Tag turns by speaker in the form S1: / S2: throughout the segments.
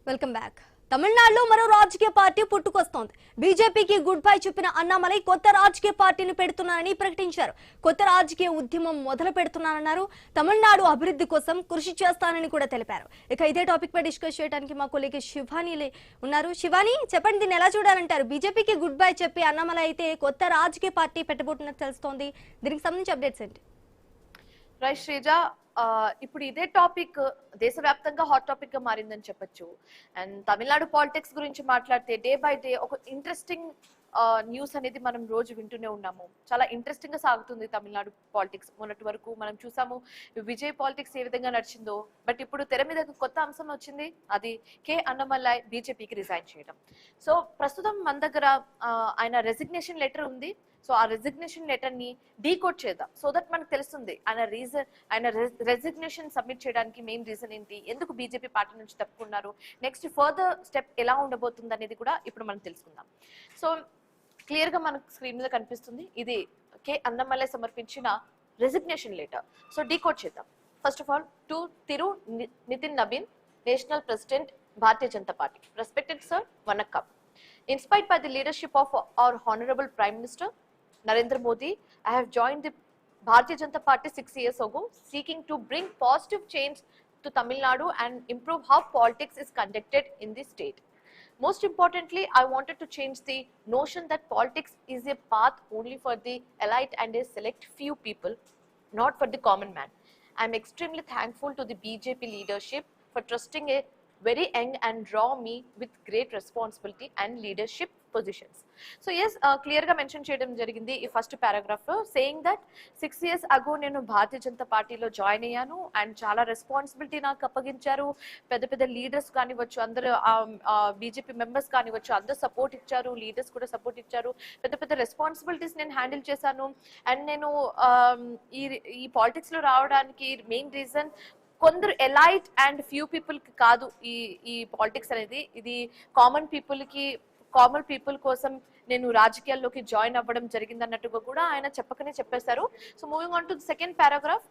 S1: Welcome back. తమిళనాడులో మరో రాజకీయ పార్టీ పుట్టుకొస్తోంది. బీజేపీకి గుడ్ బై చెప్పిన అన్నామలై కొత్త రాజకీయ పార్టీని పెడుతున్నానని ప్రకటించారు. కొత్త రాజకీయ ఉద్యమం మొదలు పెడుతున్నానన్నారు. తమిళనాడు అభివృద్ధి కోసం కృషి చేస్తానని కూడా తెలిపారు. ఇక ఇదే టాపిక్ పై డిస్కస్ చేయడానికి మా కొలీగ్ శివాని ఉన్నారు. శివాని, చెప్పండి, దీన్ని ఎలా చూడాలంటారు? బీజేపీకి గుడ్ బై చెప్పి అన్నామలై అయితే కొత్త రాజకీయ పార్టీ పెట్టబోతున్నట్టు తెలుస్తోంది. దీనికి సంబంధించి అప్డేట్స్ ఏంటి?
S2: రైట్ శ్రీజ, ఇప్పుడు ఇదే టాపిక్ దేశవ్యాప్తంగా హాట్ టాపిక్ గా మారిందని చెప్పొచ్చు. అండ్ తమిళనాడు పాలిటిక్స్ గురించి మాట్లాడితే డే బై డే ఒక ఇంట్రెస్టింగ్ న్యూస్ అనేది మనం రోజు వింటూనే ఉన్నాము. చాలా ఇంట్రెస్టింగ్ గా సాగుతుంది తమిళనాడు పాలిటిక్స్. మొన్నటి వరకు మనం చూసాము విజయ్ పాలిటిక్స్ ఏ విధంగా నడిచిందో. బట్ ఇప్పుడు తెర మీద కొత్త అంశం వచ్చింది, అది కె అన్నమలై బీజేపీకి రిజైన్ చేయడం. సో ప్రస్తుతం మన దగ్గర ఆయన రెసిగ్నేషన్ లెటర్ ఉంది. సో ఆ రెసిగ్నేషన్ లెటర్ ని డీకోడ్ చేద్దాం, సో దట్ మనకు తెలుస్తుంది ఆయన రెసిగ్నేషన్ సబ్మిట్ చేయడానికి మెయిన్ రీజన్ ఏంటి, ఎందుకు బీజేపీ పార్టీ నుంచి తప్పుకున్నారు, నెక్స్ట్ ఫర్దర్ స్టెప్ ఎలా ఉండబోతుంది అనేది కూడా ఇప్పుడు మనం తెలుసుకుందాం. సో క్లియర్ గా మనకు స్క్రీన్ మీద కనిపిస్తుంది, ఇది కె అన్నమలై సమర్పించిన రెసిగ్నేషన్ లెటర్. సో డీకోడ్ చేద్దాం. First of all, to Thiru Nitin Nabin, national president, Bharatiya Janata Party. Respected sir, vanakkam. Inspired by the leadership of our Honorable Prime Minister Narendra Modi, I have joined the Bharatiya Janata Party 6 years ago, seeking to bring positive change to Tamil Nadu and improve how politics is conducted in the state. Most importantly, I wanted to change the notion that politics is a path only for the elite and a select few people, not for the common man. I am extremely thankful to the BJP leadership for trusting a very young and raw me with great responsibility and leadership positions. So yes, clear ga mention cheyadam jarigindi ee first paragraph lo, saying that 6 years ago nenu Bharatiya Janata Party lo join ayyanu and chala responsibility naaku appagincharu. Pedda leaders kaanivachu, andaru BJP members kaanivachu, andaru support icharu, leaders kuda support icharu. Pedda responsibilities nenu handle chesanu and nenu ee politics lo raavadaniki main reason కొందరు elite and few people కి కాదు. ఈ politics అనేది ఇది common people కోసం నేను రాజకీయాల్లోకి join అవ్వడం జరిగింది అన్నట్టుగా కూడా ఆయన చెప్పకనే చెప్పేశారు. So moving on to the second paragraph,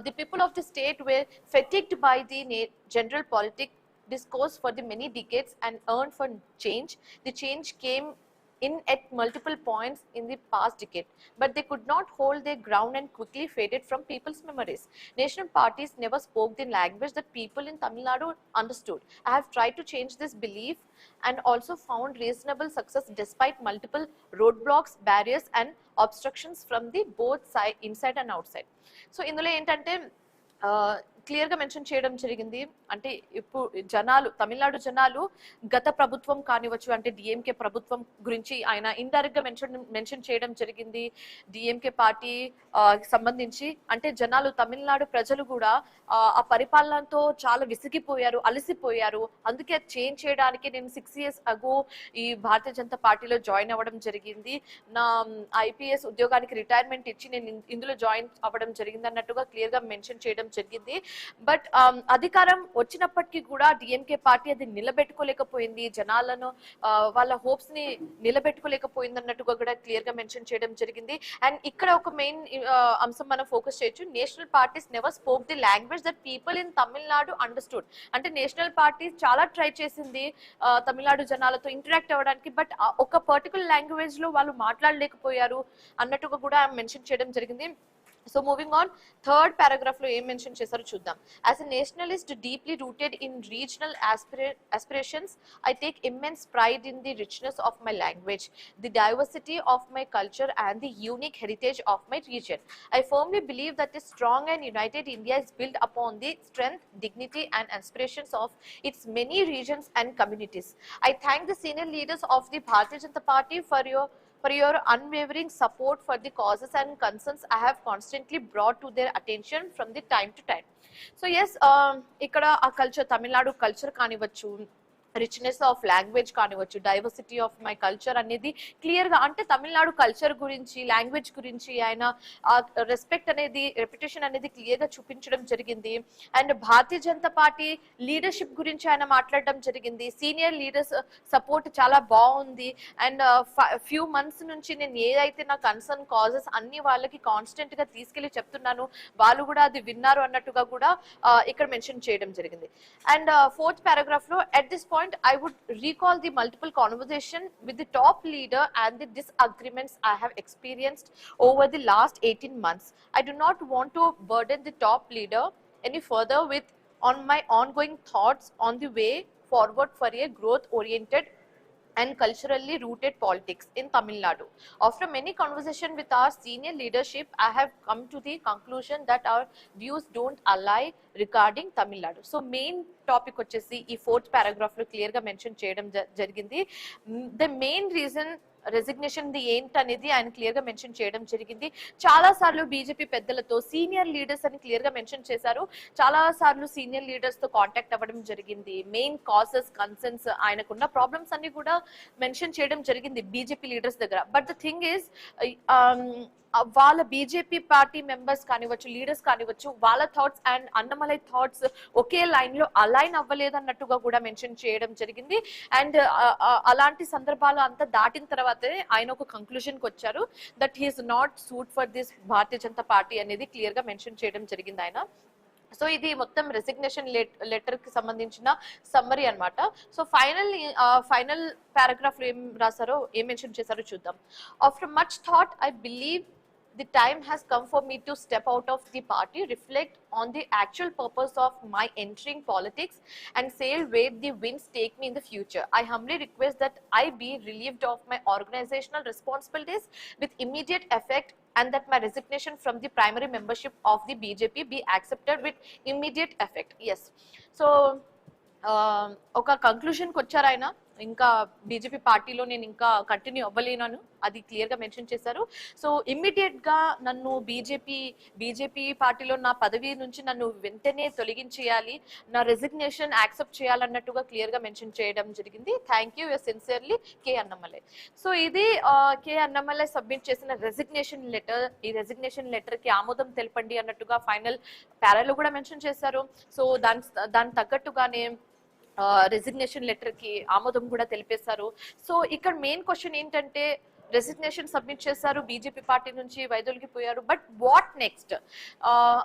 S2: the people of the state where fatigued by the general politic discourse for the many decades and earned for change. The change came in at multiple points in the past decade, but they could not hold their ground and quickly faded from people's memories. National parties never spoke the language that people in Tamil Nadu understood. I have tried to change this belief and also found reasonable success despite multiple roadblocks, barriers and obstructions from the both side, inside and outside. So ఇందులో ఏంటంటే clear గా mention చేయడం జరిగింది, అంటే ఇప్పుడు తమిళనాడు జనాలు గత ప్రభుత్వం కానివచ్చు, అంటే డిఎంకే ప్రభుత్వం గురించి ఆయన ఇండైరెక్ట్ గా మెన్షన్ చేయడం జరిగింది. డిఎంకే పార్టీ సంబంధించి అంటే జనాలు, తమిళనాడు ప్రజలు కూడా ఆ పరిపాలనతో చాలా విసిగిపోయారు, అలసిపోయారు. అందుకే చేంజ్ చేయడానికి నేను 6 years ago ఈ భారతీయ జనతా పార్టీలో జాయిన్ అవ్వడం జరిగింది. నా ఐపీఎస్ ఉద్యోగానికి రిటైర్మెంట్ ఇచ్చి నేను ఇందులో జాయిన్ అవ్వడం జరిగింది అన్నట్టుగా క్లియర్ గా మెన్షన్ చేయడం జరిగింది. బట్ అధికారం వచ్చినప్పటికీ కూడా డిఎంకే పార్టీ అది నిలబెట్టుకోలేకపోయింది, జనాలను వాళ్ళ హోప్స్ ని నిలబెట్టుకోలేకపోయింది అన్నట్టుగా కూడా క్లియర్ గా మెన్షన్ చేయడం జరిగింది. అండ్ ఇక్కడ ఒక మెయిన్ అంశం మనం ఫోకస్ చేయొచ్చు, national parties never spoke the language that people in Tamil Nadu understood. అంటే నేషనల్ పార్టీ చాలా ట్రై చేసింది తమిళనాడు జనాలతో ఇంటరాక్ట్ అవ్వడానికి, బట్ ఒక పర్టికులర్ లాంగ్వేజ్ లో వాళ్ళు మాట్లాడలేకపోయారు అన్నట్టుగా కూడా మెన్షన్ చేయడం జరిగింది. So moving on, third paragraph lo em mention chesaru chuddam. As a nationalist deeply rooted in regional aspirations, I take immense pride in the richness of my language, the diversity of my culture and the unique heritage of my region. I firmly believe that a strong and united India is built upon the strength, dignity and aspirations of its many regions and communities. I thank the senior leaders of the Bharatiya Janata Party for your unwavering support for the causes and concerns I have constantly brought to their attention from the time to time. So yes, ikkada aa culture, Tamil Nadu culture kaanivachu, richness of language కానివచ్చు, diversity of my culture అనేది clear గా, అంటే Tamil Nadu culture గురించి, language గురించి ఆయన respect అనేది, reputation అనేది clear గా చూపించడం జరిగింది. And Bharatiya Janata party leadership గురించి ఆయన మాట్లాడడం జరిగింది. సీనియర్ లీడర్స్ సపోర్ట్ చాలా బాగుంది. అండ్ ఫ్యూ మంత్స్ నుంచి నేను ఏదైతే నా కన్సర్న్ కాజెస్ అన్ని వాళ్ళకి కాన్స్టెంట్ గా తీసుకెళ్లి చెప్తున్నాను, వాళ్ళు కూడా అది విన్నారు అన్నట్టుగా కూడా ఇక్కడ మెన్షన్ చేయడం జరిగింది. And fourth paragraph lo, at this point I would recall the multiple conversation with the top leader and the disagreements I have experienced over the last 18 months. I do not want to burden the top leader any further with on my ongoing thoughts on the way forward for a growth oriented and culturally rooted politics in Tamil Nadu. After many conversations with our senior leadership, I have come to the conclusion that our views don't align regarding Tamil Nadu. So main topic వచ్చేసి ఈ 4th paragraph లో clear గా mention చేయడం జరిగింది. The main reason resignation the ఏంటనేది ఆయన clear గా mention చేయడం జరిగింది. చాలా సార్లు బీజేపీ పెద్దలతో, సీనియర్ లీడర్స్ అని క్లియర్ గా మెన్షన్ చేశారు. చాలా సార్లు సీనియర్ లీడర్స్ తో కాంటాక్ట్ అవ్వడం జరిగింది. మెయిన్ కాసెస్, కన్సర్న్స్, ఆయనకున్న ప్రాబ్లమ్స్ అన్ని కూడా మెన్షన్ చేయడం జరిగింది బీజేపీ లీడర్స్ దగ్గర. బట్ ద థింగ్ ఈస్, వాళ్ళ బీజేపీ పార్టీ మెంబర్స్ కానివచ్చు, లీడర్స్ కానివచ్చు, వాళ్ళ thoughts and Annamalai thoughts okay line లో అలైన్ అవ్వలేదు అన్నట్టుగా కూడా మెన్షన్ చేయడం జరిగింది. అండ్ అలాంటి సందర్భాలు అంతా దాటిన తర్వాతే ఆయన ఒక కంక్లూజన్ కి వచ్చారు that he is not suit for this Bharatiya Janata party అనేది క్లియర్ గా మెన్షన్ చేయడం జరిగింది ఆయన. సో ఇది మొత్తం రెసిగ్నేషన్ లెటర్ కి సంబంధించిన సమ్మరీ అన్నమాట. సో ఫైనల్ పారాగ్రాఫ్ లో ఏం రాసారో, ఏం మెన్షన్ చేశారో చూద్దాం. After much thought I believe the time has come for me to step out of the party, reflect on the actual purpose of my entering politics, and say where the winds take me in the future. I humbly request that I be relieved of my organizational responsibilities with immediate effect, and that my resignation from the primary membership of the BJP be accepted with immediate effect. Yes. So ఒక conclusion కి వచ్చారు ఆయన. ఇంకా BJP పార్టీలో నేను ఇంకా continue అవ్వలేను అది clear గా మెన్షన్ చేశారు. సో ఇమ్మీడియట్ గా నన్ను బీజేపీ పార్టీలో నా పదవి నుంచి నన్ను వెంటనే తొలగించేయాలి, నా రెసిగ్నేషన్ యాక్సెప్ట్ చేయాలన్నట్టుగా క్లియర్ గా మెన్షన్ చేయడం జరిగింది. Thank you sincerely K Annamalai. So ఇది కే అన్నమలై సబ్మిట్ చేసిన రెసిగ్నేషన్ లెటర్. ఈ రెసిగ్నేషన్ లెటర్ కి ఆమోదం తెలపండి అన్నట్టుగా ఫైనల్ పారాలో కూడా మెన్షన్ చేశారు. సో దాని తగ్గట్టుగానే రెసిగ్నేషన్ లెటర్ కి ఆమోదం కూడా తెలిపేశారు. సో ఇక్కడ మెయిన్ క్వశ్చన్ ఏంటంటే, రెసిగ్నేషన్ సబ్మిట్ చేశారు, బీజేపీ పార్టీ నుంచి వైదొలిగిపోయారు, బట్ వాట్ నెక్స్ట్?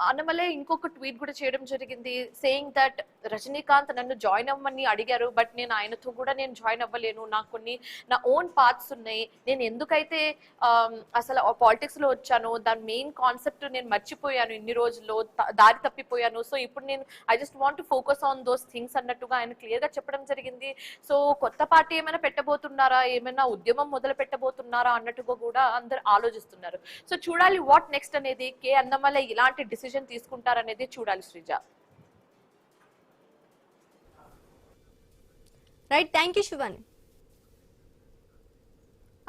S2: అన్నమలై ఇంకొక ట్వీట్ కూడా చేయడం జరిగింది, సేయింగ్ దట్ రజనీకాంత్ నన్ను జాయిన్ అవ్వమని అడిగారు, బట్ నేను ఆయనతో కూడా నేను జాయిన్ అవ్వలేను, నాకు నా ఓన్ పాత్స్ ఉన్నాయి, నేను ఎందుకైతే అసలు పాలిటిక్స్ లో వచ్చాను దాని మెయిన్ కాన్సెప్ట్ నేను మర్చిపోయాను, ఇన్ని రోజుల్లో దారి తప్పిపోయాను. సో ఇప్పుడు నేను I just want to focus on those things అన్నట్టుగా ఆయన క్లియర్ గా చెప్పడం జరిగింది. సో కొత్త పార్టీ ఏమైనా పెట్టబోతున్నారా, ఏమైనా ఉద్యమం మొదలు పెట్టబోతున్నారా అన్నట్టుగా కూడా అందరు ఆలోచిస్తున్నారు. సో చూడాలి వాట్ నెక్స్ట్ అనేది, కే అన్నమలై ఇలాంటి డిసిజన్ తీసుకుంటారనేది చూడాలి. Sreeja.
S1: Right, thank you Shivani.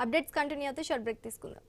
S1: Updates continue అయితే షార్ట్ బ్రేక్ తీసుకుందాం.